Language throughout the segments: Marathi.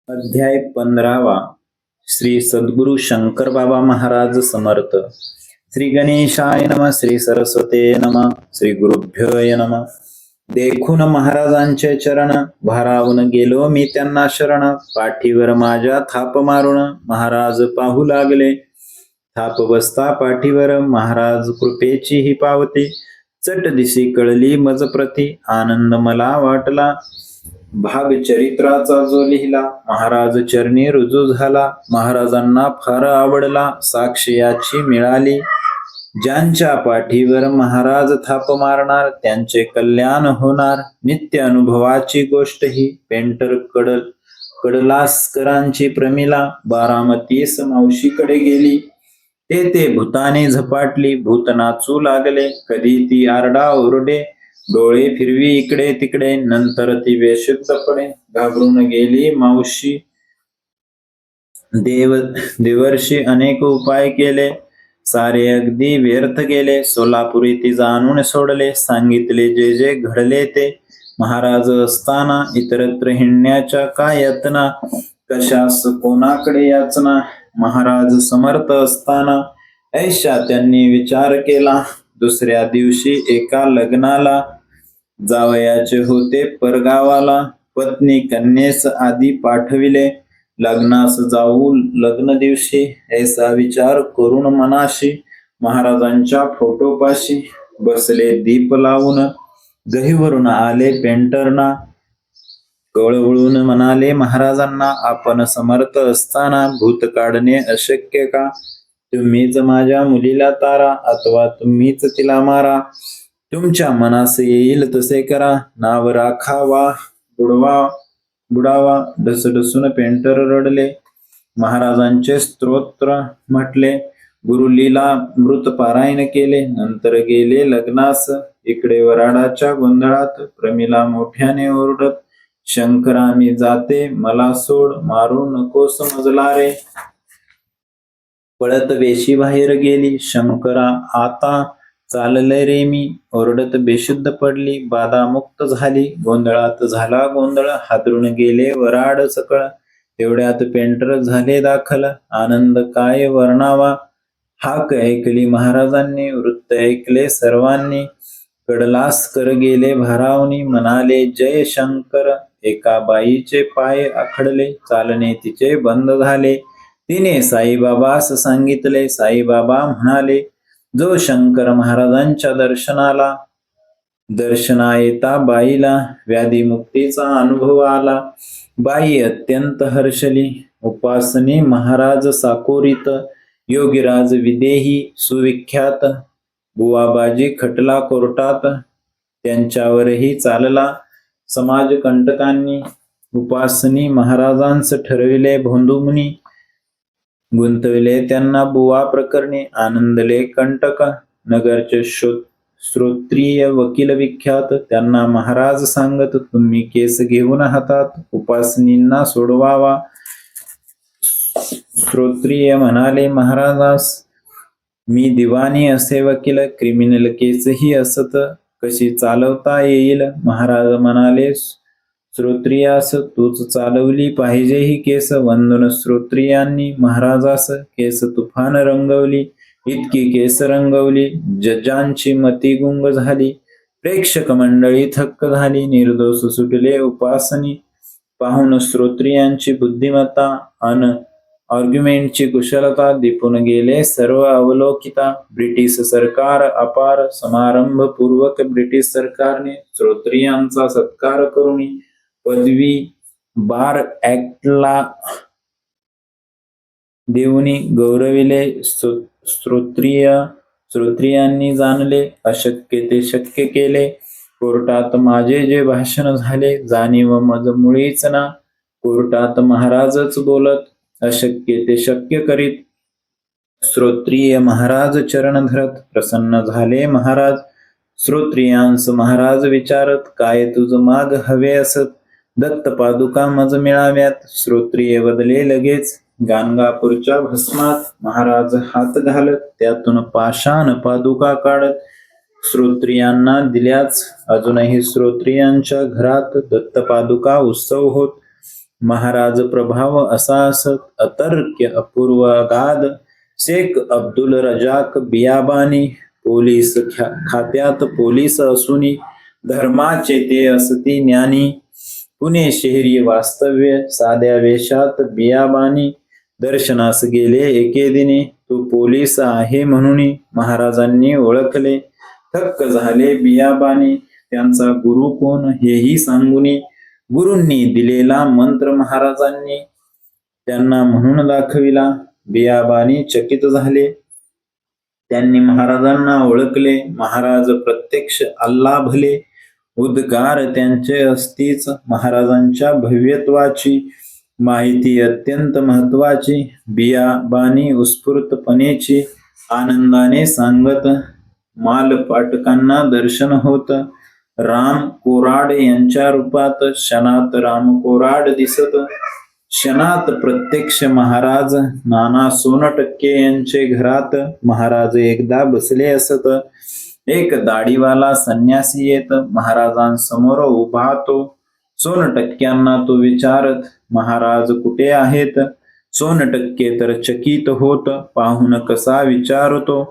अध्याय 15वा. श्री सद्गुरु शंकर बाबा महाराज समर्थ. श्री गणेशाय नम. श्री सरस्वते नम. श्री गुरुभ्योय नम. देखून महाराजांचे चरण, भारावून गेलो मी त्यांना शरण. पाठीवर माझ्या थाप मारून महाराज पाहू लागले. थाप बसता पाठीवर महाराज कृपेची ही पावती. चट दिशी कळली मज प्रती, आनंद मला वाटला. भाग चरित्राचा जो लिहिला, महाराज चरणी रुजू झाला. महाराजांना फार आवडला, साक्ष याची मिळाली. ज्यांच्या पाठीवर महाराज थाप मारणार, त्यांचे कल्याण होणार. नित्य अनुभवाची गोष्ट ही. पेंटर कडलासकरांची प्रमिला, बारामतीस मावशीकडे गेली. ते भूताने झपाटली, भूत नाचू लागले. कधी ती आरडा ओरडे, डोळे फिरवी इकडे तिकडे. नंतर ती बेशुद्ध पडे, घाबरून गेली मावशी. देवर्षी अनेक उपाय केले, सारे अगदी व्यर्थ गेले. सोलापुरी ती जाणून सोडले, सांगितले जे जे घडले ते. महाराज असताना इतरत्र हिंडण्याच्या काय यातना, कशास कोणाकडे याचना. महाराज समर्थ असताना ऐशा त्यांनी विचार केला. दुसऱ्या दिवशी एका लग्नाला जावयाचे होते परगावाला. पत्नी कन्येस आधी पाठविले, लग्नास जाऊ लग्न दिवशी. ऐसा विचार करून मनाशी महाराजांच्या फोटोपाशी बसले दीप लावून. गहीवरून आले पेंटरना, कळवळून म्हणाले महाराजांना, आपण समर्थ असताना भूत काढणे अशक्य का? तुम्हीच माझ्या मुलीला तारा, अथवा तुम्हीच तिला मारा. तुमच्या मनास येईल तसे करा. नाव राखा वा बुडावा. ढसढसून पेंटर रडले. महाराजांचे स्तोत्र म्हटले. गुरुलीला मृत पारायण केले. नंतर गेले लग्नास. इकडे वराडाच्या गोंधळात प्रमिला मोठ्याने ओरडत, शंकरा मी जाते, मला सोड, मारू नको समजला रे. पळत वेशी बाहेर गेली. शंकरा आता चालले रे मी, ओरडत बेशुद्ध पडली. बाधा मुक्त झाली, गोंधळात झाला गोंधळ. हादरून गेले वराड सकळ. तेवढ्यात पेंटर झाले दाखल, आनंद काय वर्णावा. हाक ऐकली महाराजांनी, वृत्त ऐकले सर्वांनी. कडलासकर गेले भारावनी, म्हणाले जय शंकर. एका बाईचे पाय आखडले, चालणे तिचे बंद झाले. तिने साईबाबास सांगितले. साईबाबा म्हणाले, जो शंकर महाराजांच्या दर्शना येता बाईला व्याधीमुक्तीचा अनुभव आला. बाई अत्यंत हर्षली. उपासनी महाराज साकोरीत, योगीराज विदेही सुविख्यात. बुवाबाजी खटला कोर्टात, त्यांच्यावरही चालला समाजकंटकांनी. उपासनी महाराजांस ठरविले भोंदूमुनी, गुंतविले त्यांना बुवा प्रकरणी. आनंदले कंटक, नगरचे श्रोत्रिय वकील विख्यात. त्यांना महाराज सांगत, तुम्ही केस घेऊन हातात, उपासनींना सोडवावा. श्रोत्रिय म्हणाले महाराजास, मी दिवाणी असे वकील, क्रिमिनल केसही असत कशी चालवता येईल? महाराज म्हणाले, श्रोत्रियास तूच चालवली पाहिजे ही केस. वंदन श्रोत्रियांनी महाराजास केस तुफान रंगवली. इतकी केस रंगवली, जजांची मती गुंग झाली. प्रेक्षक मंडळी थक्क झाली. निर्दोष सुटले उपासनी. पाहून श्रोत्रियांची बुद्धिमत्ता अन आर्ग्युमेंटची कुशलता दिपून गेले सर्व अवलोकिता. ब्रिटिश सरकार अपार समारंभपूर्वक ब्रिटिश सरकारने श्रोत्रियांचा सत्कार करून पदवी बार ऍक्टला देऊनी गौरविले. श्रोत्रियांनी जाणले अशक्य ते शक्य केले. कोर्टात माझे जे भाषण झाले, जाणीव मज मुळीच ना. कोर्टात महाराजच बोलत, अशक्य ते शक्य करीत. श्रोत्रिय महाराज चरण धरत, प्रसन्न झाले महाराज. श्रोत्रियांस महाराज विचारत, काय तुझ माग हवे असत? दत्त पादुका मज मिळाव्यात. श्रोत्रिय बदले लगेच. गाणगापूरच्या भस्मात महाराज हात घालत, त्यातून पाषाण पादुका काढत श्रोत्रियांना दिल्याच. अजूनही श्रोत्रियांच्या घरात दत्त पादुका उत्सव होत. महाराज प्रभाव असा असत अतर्क्य अपूर्व अगाध. शेख अब्दुल रजाक बियाबानी पोलीस खात्यात पोलीस असूनी धर्माचे ते असती ज्ञानी. पुणे शहरी वास्तव्य साध्या वेशात बियाबानी दर्शनास गेले एके दिनी. तो पोलीस आहे म्हणून महाराजांनी ओळखले. थक्क झाले बियाबानी त्यांचा गुरु कोण हेही सांगुनी. गुरूंनी दिलेला मंत्र महाराजांनी त्यांना म्हणून दाखविला. बियाबानी चकित झाले. त्यांनी महाराजांना ओळखले. महाराज प्रत्यक्ष अल्ला भले. उद्गार त्यांचे असतीच महाराजांच्या भव्यत्वाची माहिती अत्यंत महत्वाची. बियाबानी उत्स्फूर्तपणेची आनंदाने सांगत. मालपाटकांना दर्शन होत. राम कोराड यांच्या रूपात क्षणात राम कोराड दिसत. क्षणात प्रत्यक्ष महाराज नाना सोनटक्के यांचे घरात. महाराज एकदा बसले असत. एक दाढीवाला संन्यासी येत महाराजांसमोर उभा तो. सोनटक्क्यांना तो विचारत महाराज कुठे आहेत. सोनटक्के तर चकित होत पाहून कसा विचारतो.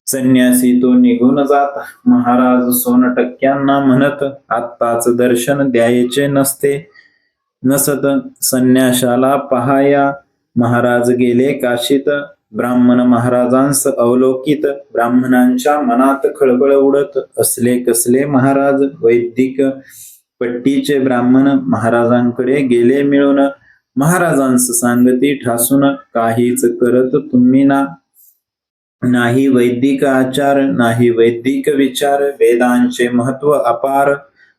संन्यासी तो निघून जात. महाराज सोनटक्क्यांना म्हणत आत्ताच दर्शन द्यायचे नसत. संन्याशाला पहाया. महाराज गेले काशीत. ब्राह्मण महाराजांस अवलोकित. ब्राह्मणांच्या मनात खळबळ उडत. असले कसले महाराज. वैदिक पट्टीचे ब्राह्मण महाराजांकडे गेले मिळून. महाराजांस सांगती ठासून काहीच करत तुम्ही नाही वैदिक आचार नाही वैदिक विचार. वेदांचे महत्व अपार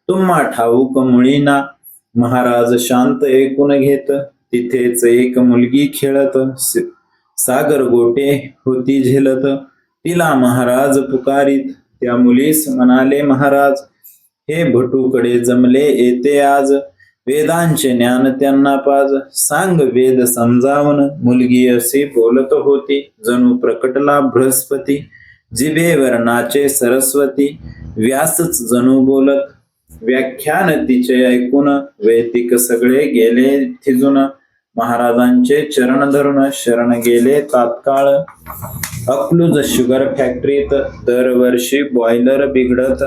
तुम्हा ठाऊक मुळीना. महाराज शांत ऐकून घेत. तिथेच एक मुलगी खेळत. सागर गोटे होती झेलत. तिला महाराज पुकारीत. त्या मुलीस म्हणाले महाराज हे भटूकडे जमले येते आज. वेदांचे ज्ञान त्यांना पाज. सांग वेद समजावून. मुलगी असे बोलत होती जणू प्रकटला बृहस्पती. जिभेवर नाचे सरस्वती. व्यासच जणू बोलत. व्याख्यान तिचे ऐकून वैदिक सगळे गेले थिजून. महाराजांचे चरण धरून शरण गेले तात्काळ. अकलूज शुगर फॅक्टरीत दरवर्षी बॉयलर बिघडत.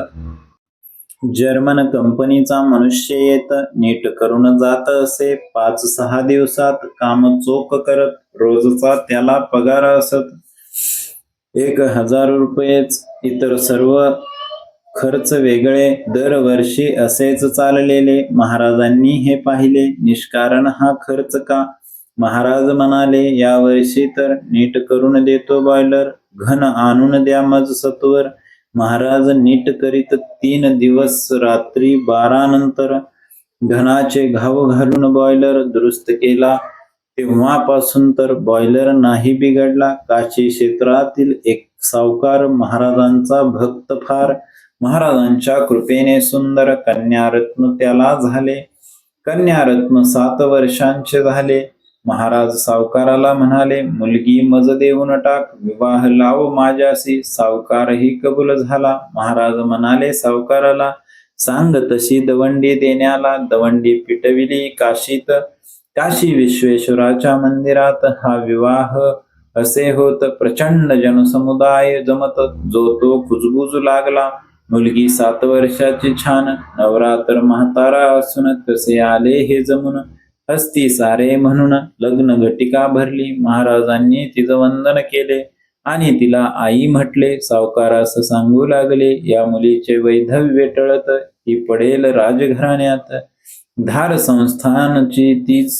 जर्मन कंपनीचा मनुष्य येत. नीट करून जात असे. 5-6 दिवसात काम चोख करत. रोजचा त्याला पगार असत 1000 रुपयेच. इतर सर्व खर्च वेगळे. दरवर्षी असेच चाललेले. महाराजांनी हे पाहिले. निष्कारण हा खर्च का. महाराज म्हणाले यावर्षी तर नीट करून देतो बॉयलर. घन आणून द्या मज सत्वर. महाराज नीट करीत 3 दिवस रात्री 12 नंतर. घनाचे घाव घालून बॉयलर दुरुस्त केला. तेव्हापासून तर बॉयलर नाही बिघडला. काशी क्षेत्रातील एक सावकार महाराजांचा भक्त फार. महाराजांच्या कृपेने सुंदर कन्यारत्न त्याला झाले. कन्यारत्न 7 वर्षांचे झाले. महाराज सावकाराला म्हणाले मुलगी मज देऊन टाक. विवाह लाव माझ्याशी. सावकारही कबूल झाला. महाराज म्हणाले सावकाराला सांग तशी दवंडी देण्याला. दवंडी पिटविली काशीत. काशी विश्वेश्वराच्या मंदिरात हा विवाह असे होत. प्रचंड जनसमुदाय जमत. जो तो कुजबुजू लागला. मुलगी 7 वर्षाची छान. नवरा तर म्हातारा असून कसे आले हे जमून. हस्ती सारे म्हणून लग्न घटिका भरली. महाराजांनी तिचं वंदन केले आणि तिला आई म्हटले. सावकारास सांगू लागले या मुलीचे वैधव्य टळत. ती पडेल राजघराण्यात. धार संस्थानाची तीच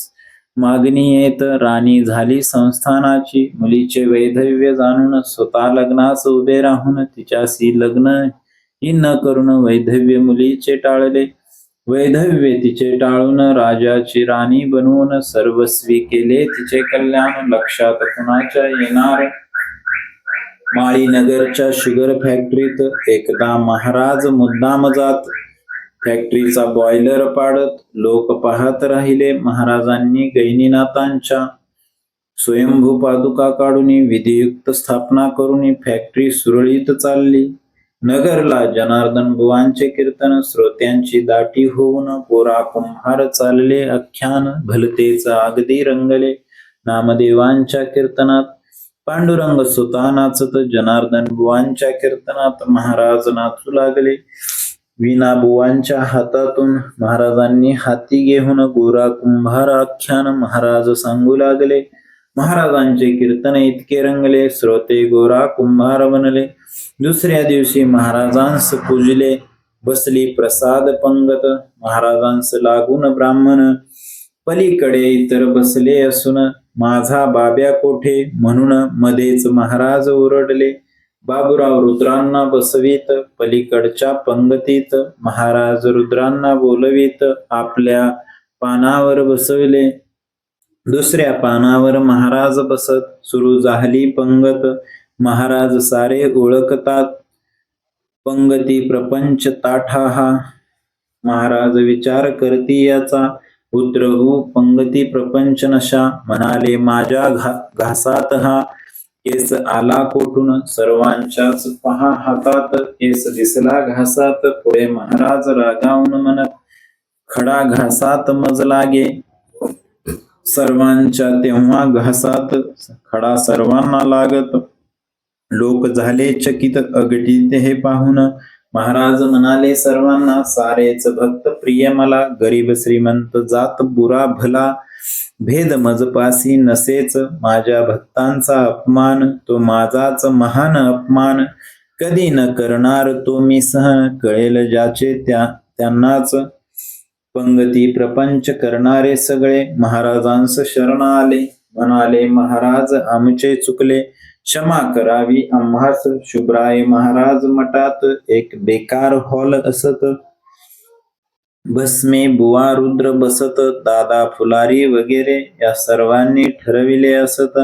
मागणी येत. राणी झाली संस्थानाची. मुलीचे वैधव्य जाणून स्वतः लग्नास उभे राहून तिच्याशी लग्न ही न करून वैधव्य मुलीचे टाळले. वैधव्य तिचे टाळून राजाची राणी बनवून सर्वस्वी केले तिचे कल्याण. लक्षात कुणाच्या येणार. माळीनगरच्या शुगर फॅक्टरीत एकदा महाराज मुद्दाम जात. फॅक्टरीचा बॉयलर पाडत. लोक पाहत राहिले. महाराजांनी गैनीनाथांच्या स्वयंभू पादुका काढून विधियुक्त स्थापना करून फॅक्टरी सुरळीत चालली. नगरला जनार्दन बुवांचे कीर्तन, श्रोत्यांची दाटी होऊन गोरा कुंभार चालले आख्यान, भलतेच अगदी रंगले नामदेवांच्या कीर्तनात. पांडुरंग सुता नाचत जनार्दन बुवांच्या कीर्तनात, महाराज नाचू लागले. विना बुवांच्या हातातून महाराजांनी हाती घेऊन गोरा कुंभार आख्यान महाराज सांगू लागले. महाराजांचे कीर्तन इतके रंगले, श्रोते गोरा कुंभार बनले. दुसऱ्या दिवशी महाराजांस पूजले, बसली प्रसाद पंगत. महाराजांस लागून ब्राह्मण, पलीकडे इतर बसले असून माझा बाब्या कोठे म्हणून मध्येच महाराज ओरडले. बाबूराव रुद्रांना बसवीत, पलीकडच्या पंगतीत महाराज रुद्रांना बोलवीत आपल्या पानावर बसविले. दुसऱ्या पानावर महाराज बसत. सुरू झाली पंगत. महाराज सारे ओळखतात, पंगती प्रपंच ताठा हा. महाराज विचार करती याचा, उतरवू पंगती प्रपंच नशा. म्हणाले माझ्या घासात हा केस आला कोठून, सर्वांच्याच पहा हातात केस दिसला घासात. पुढे महाराज रागावून म्हणत, खडा घासात मज लागे. सर्वांच्या तेव्हा घासात खडा सर्वांना लागत. लोक झाले चकित अगटित हे पाहून. महाराज म्हणाले सर्वांना, सारेच भक्त प्रिय मला. गरीब श्रीमंत जात बुरा भला, भेद मजपासी नसेच. माझ्या भक्तांचा अपमान तो माझाच महान अपमान. कधी न करणार तो मी सहन, कळेल ज्याचे त्यांनाच. पंगती प्रपंच करणारे सगळे महाराजांस शरण आले. म्हणाले महाराज आमचे चुकले, क्षमा करावी आम्हास. शुभ्राय महाराज मठात एक बेकार हॉल असत. भस्मे बुवा रुद्र बसत, दादा फुलारी वगैरे या सर्वांनी ठरविले असत.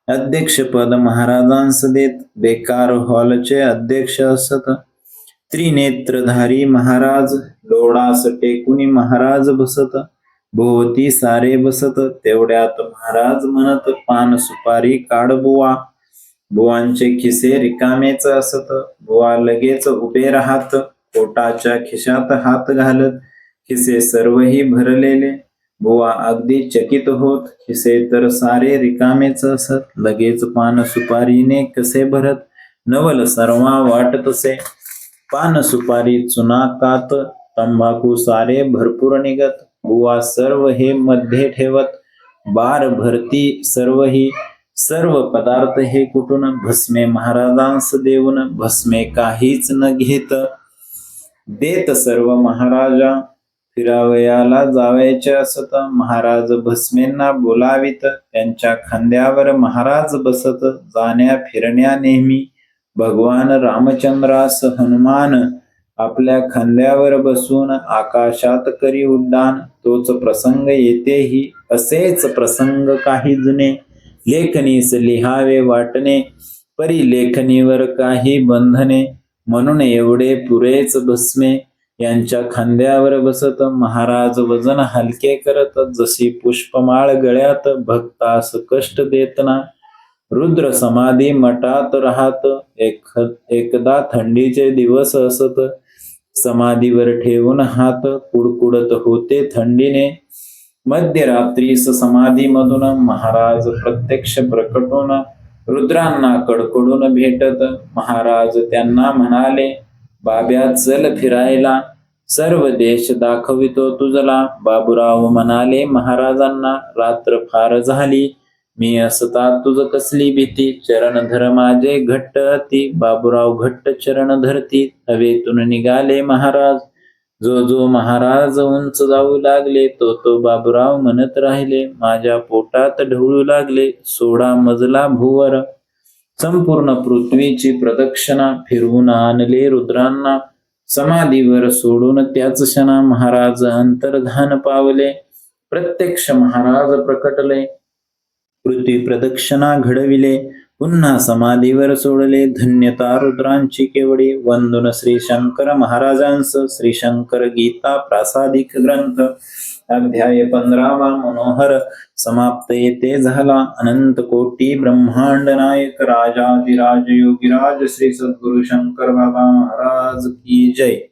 अध्यक्षपद महाराजांस देत, बेकार हॉलचे अध्यक्ष असत. त्रिनेत्रधारी महाराज, लोडास टेकुनी महाराज बसत. भोवती सारे बसत. तेवढ्यात महाराज म्हणत, पान सुपारी काढ बुवा. बुवांचे खिसे रिकामेच असत. बुवा लगेच उभे राहत, पोटाच्या खिशात हात घालत. खिसे सर्वही भरलेले. बुवा अगदी चकित होत, खिसे तर सारे रिकामेच असत. लगेच पान सुपारीने कसे भरत, नवल सर्वा वाटतसे. पान सुपारी चुनाकात, तंबाखू सारे भरपूर निघत. बुवा सर्व हे मध्ये ठेवत, बार भरती सर्वही. सर्व पदार्थ हे कुठून, भस्मे महाराजांस देऊन. भस्मे काहीच न घेत, देत सर्व महाराजा. फिरावयाला जावायचे असत. महाराज भस्मेंना बोलावित, त्यांच्या खांद्यावर महाराज बसत. जाण्या फिरण्या नेहमी भगवान रामचंद्रास हनुमान आपल्या खांद्यावर बसून आकाशात करी उड्डाण. तोच प्रसंग येतेही, असेच प्रसंग काही जुने. लेखनीस लिहावे वाटणे, परी लेखनीवर काही बंधने. म्हणून एवढे पुरेच भस्मे यांच्या खांद्यावर बसत. महाराज वजन हलके करत, जशी पुष्पमाळ गळ्यात. भक्तास कष्ट देत ना. रुद्र समाधी मठात राहत. एकदा थंडीचे दिवस असत. समाधीवर ठेवून हात कुडकुडत होते थंडीने. मध्यरात्रीस समाधीमधून महाराज प्रत्यक्ष प्रकटून रुद्रांना कडकडून भेटत. महाराज त्यांना म्हणाले, बाब्या चल फिरायला, सर्व देश दाखवितो तुझला. बाबूराव म्हणाले महाराजांना, रात्र फार झाली, मी असता तुझ कसली भीती. चरण धर माझे घट्ट अति. बाबूराव घट्ट चरण धरती. हवेतून निघाले महाराज. जो जो महाराज उंच जाऊ लागले, तो तो बाबूराव म्हणत राहिले, माझ्या पोटात ढवळू लागले. 16 मजला भूवर संपूर्ण पृथ्वीची प्रदक्षिणा फिरवून आणले रुद्रांना. समाधीवर सोडून त्याच क्षणा महाराज अंतर्धान पावले. प्रत्यक्ष महाराज प्रकटले. पृथ्वी प्रदक्षिणा घडविले. पुन्हा समाधीवर सोडले. धन्यता रुद्रांची केवढी. वंदन श्री शंकर महाराजांस. श्री शंकर गीता प्रासादिक ग्रंथ. अध्याय 15 मनोहर समाप्त येथे झाला. अनंत कोटी ब्रह्मांड नायक राजाधिराज योगीराज श्री सद्गुरु शंकर बाबा महाराज की जय.